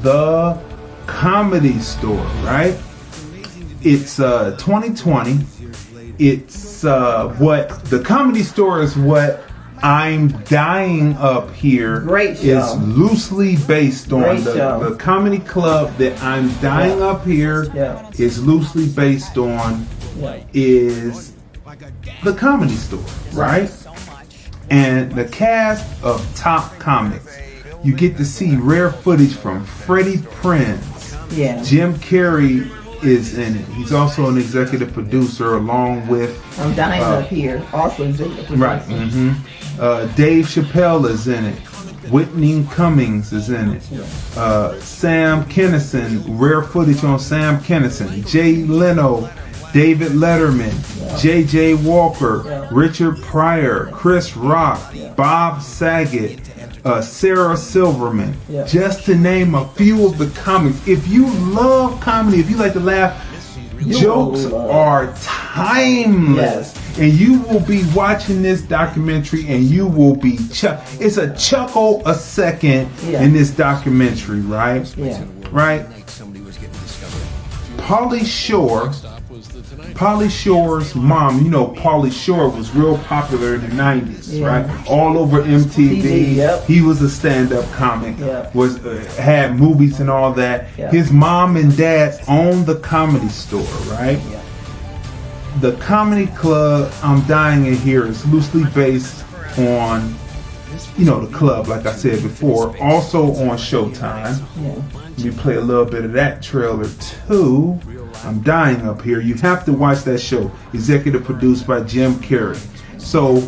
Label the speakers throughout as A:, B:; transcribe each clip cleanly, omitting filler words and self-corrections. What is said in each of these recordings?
A: The Comedy Store, right? It's 2020. It's what the Comedy Store is. What I'm Dying Up Here
B: Great show.
A: is loosely based on. The comedy club that I'm Dying Up Here is loosely based on is the Comedy Store, right? And the cast of top comics. You get to see rare footage from Freddie Prinze.
B: Yeah.
A: Jim Carrey is in it. He's also an executive producer along with
B: I'm Dying Up Here, also executive producer.
A: Right. Dave Chappelle is in it. Whitney Cummings is in it. Sam Kinison, rare footage on Sam Kinison. Jay Leno, David Letterman, J.J. Walker, Richard Pryor, Chris Rock, Bob Saget, Sarah Silverman, just to name a few of the comics. If you love comedy, if you like to laugh, jokes are timeless. And you will be watching this documentary and you will be it's a chuckle a second in this documentary, right? Right? Pauly Shore's mom, you know, Pauly Shore was real popular in the 90s, right? All over MTV. He was a stand-up comic, had movies and all that. His mom and dad owned the Comedy Store, right? The comedy club I'm Dying in Here is loosely based on, you know, the club, like I said before, also on Showtime. Let me play a little bit of that trailer too. I'm Dying Up Here. You have to watch that show. Executive produced by Jim Carrey. So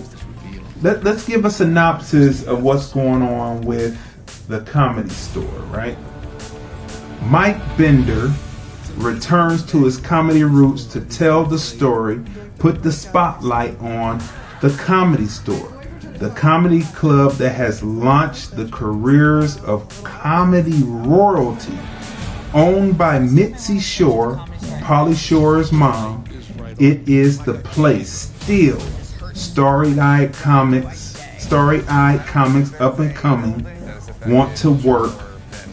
A: let's give a synopsis of what's going on with the Comedy Store, right? Mike Bender returns to his comedy roots to tell the story, put the spotlight on the Comedy Store, the comedy club that has launched the careers of comedy royalty. Owned by Mitzi Shore, Pauly Shore's mom, it is the place still starry-eyed comics up and coming want to work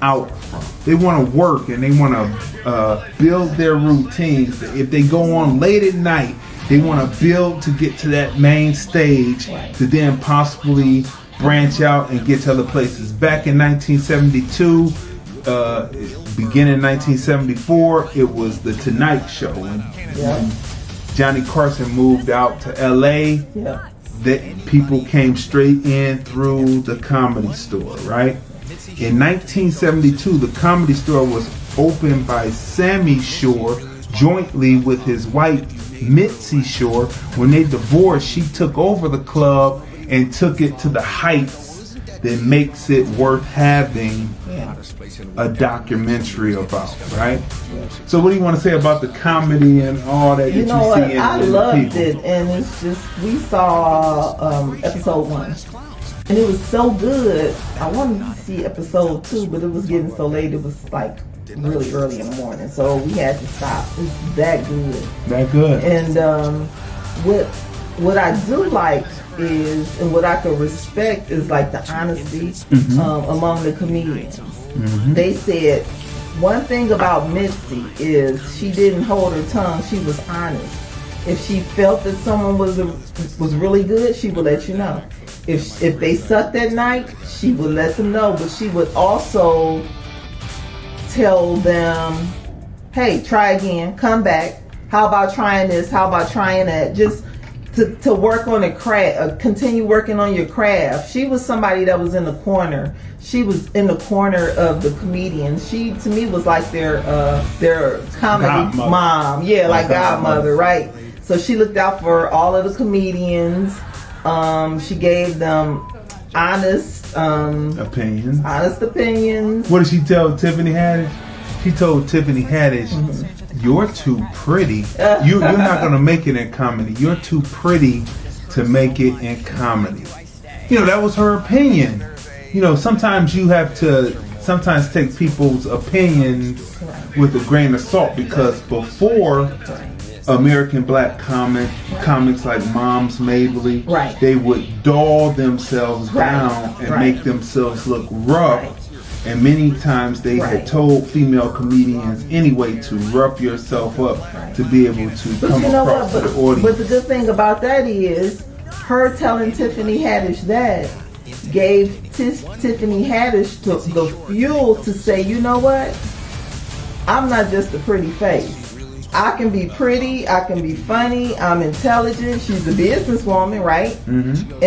A: out from. They want to work and they want to build their routines. If they go on late at night, they want to build to get to that main stage to then possibly branch out and get to other places. Back in 1972, beginning in 1974, it was the Tonight Show. When Johnny Carson moved out to LA, that people came straight in through the Comedy Store, right? In 1972, the Comedy Store was opened by Sammy Shore jointly with his wife Mitzi Shore. When they divorced, she took over the club and took it to the heights that makes it worth having a documentary about, right? So what do you want to say about the comedy and all that you know see
B: I loved it, and it's just, we saw episode 1 and it was so good. I wanted to see episode 2, but it was getting so late, it was like really early in the morning, so we had to stop. It's that good. And what I do like is, and what I can respect is like the honesty among the comedians. They said one thing about Mitzi is she didn't hold her tongue. She was honest. If she felt that someone was really good, she would let you know. If they sucked that night, she would let them know. But she would also tell them, hey, try again, come back. How about trying this? How about trying that? Just to work on a craft, continue working on your craft. She was somebody that was in the corner. She was in the corner of the comedians. She, to me, was like their comedy mom. Yeah, like godmother, right? So she looked out for all of the comedians. She gave them honest opinions.
A: What did she tell Tiffany Haddish? She told Tiffany Haddish, "You're too pretty. You're not going to make it in comedy. You're too pretty to make it in comedy." You know, that was her opinion. You know, sometimes you have to take people's opinions with a grain of salt, because before American black comics like Moms Mabley, they would dull themselves down and make themselves look rough And many times they had told female comedians anyway to rough yourself up to be able to come across to the audience.
B: But the good thing about that is her telling Tiffany Haddish that gave Tiffany Haddish the fuel to say, you know what? I'm not just a pretty face. I can be pretty, I can be funny, I'm intelligent. She's a businesswoman, right? Mm-hmm.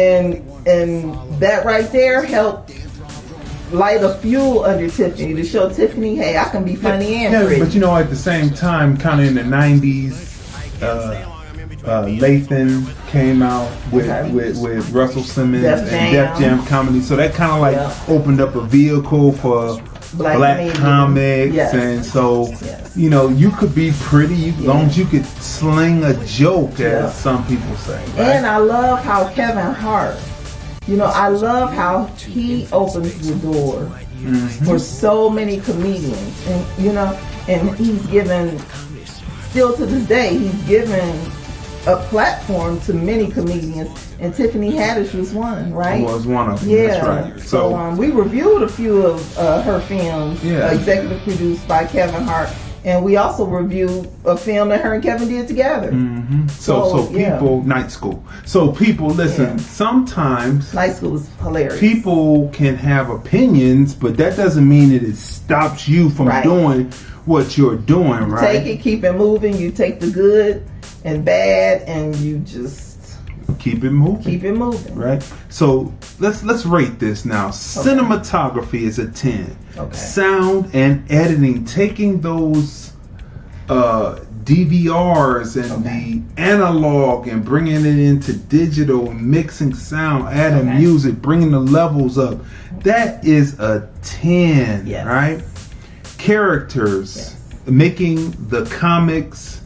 B: And that right there helped light a fuel under Tiffany to show Tiffany, hey, I can be funny and pretty.
A: But you know, at the same time, kind of in the 90s, Lathan came out with Russell Simmons and Def Jam comedy. So that kind of like opened up a vehicle for black comics. Yes. And so, you know, you could be pretty as long as you could sling a joke, as some people say. Right?
B: And I love how Kevin Hart, you know, I love how he opens the door for so many comedians. And, you know, and he's given, still to this day, he's given a platform to many comedians, and Tiffany Haddish was one, right?
A: Was one of them.
B: Yeah.
A: That's right.
B: So we reviewed a few of her films, executive produced by Kevin Hart, and we also reviewed a film that her and Kevin did together.
A: Mm-hmm. So people, Night School. So people, listen. Sometimes
B: Night School was hilarious.
A: People can have opinions, but that doesn't mean that it stops you from doing what you're doing. Right?
B: Take it, keep it moving. You take the good and bad, and you just
A: keep it moving.
B: Keep it moving.
A: Right. So let's rate this now. Cinematography is a 10.
B: Okay. Sound
A: and editing, taking those DVRs and the analog and bringing it into digital, mixing sound, adding music, bringing the levels up. That is a 10.
B: Yes.
A: Right. Characters, making the comics.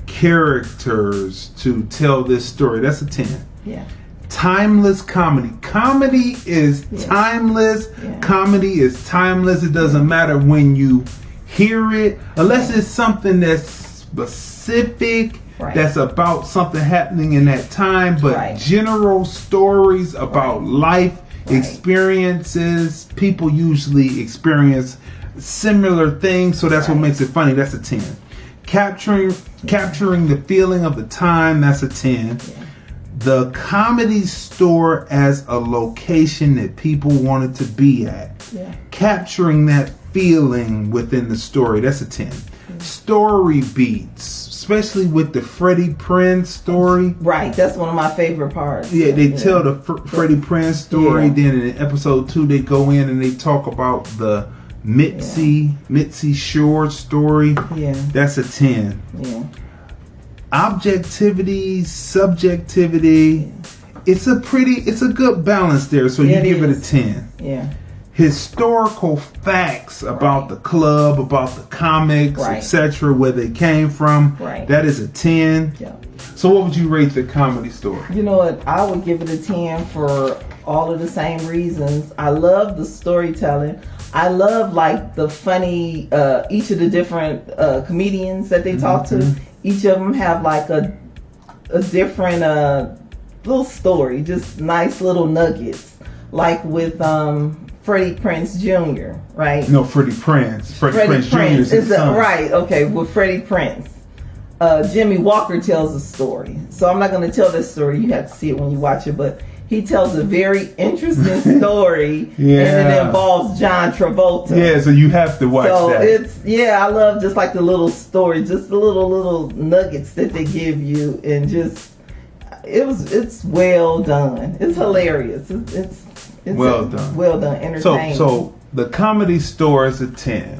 A: Characters to tell this story. That's a 10.
B: Yeah.
A: Timeless comedy. Comedy is timeless. Yeah. Comedy is timeless. It doesn't matter when you hear it, unless it's something that's specific, that's about something happening in that time. But general stories about life experiences, people usually experience similar things, so that's what makes it funny. That's a 10. Capturing the feeling of the time, that's a 10. Yeah. The Comedy Store as a location that people wanted to be at. Yeah. Capturing that feeling within the story, that's a 10. Yeah. Story beats, especially with the Freddie Prinze story.
B: Right, that's one of my favorite parts.
A: Yeah, they tell the Freddie Prinze story, then in episode 2 they go in and they talk about the Mitzi Shore story. Yeah. That's a 10. Yeah. Objectivity, subjectivity. Yeah. It's a good balance there. So you give it a 10.
B: Yeah.
A: Historical facts about the club, about the comics, etc., where they came from. Right. That is a 10. Yeah. So what would you rate the Comedy Store?
B: You know what? I would give it a 10 for all of the same reasons. I love the storytelling. I love like the funny, each of the different comedians that they talk to. Each of them have like a different little story, just nice little nuggets. Like with Freddie Prinze Jr., right?
A: No, Freddie Prinze. Freddie Prinze Jr. is his son.
B: Right, okay, with Freddie Prinze. Jimmy Walker tells a story. So I'm not going to tell this story. You have to see it when you watch it, but he tells a very interesting story, and it involves John Travolta.
A: Yeah, so you have to watch that.
B: So I love just like the little story, just the little nuggets that they give you, and just it's well done. It's hilarious. It's
A: well done,
B: entertaining.
A: So the Comedy Store is a 10.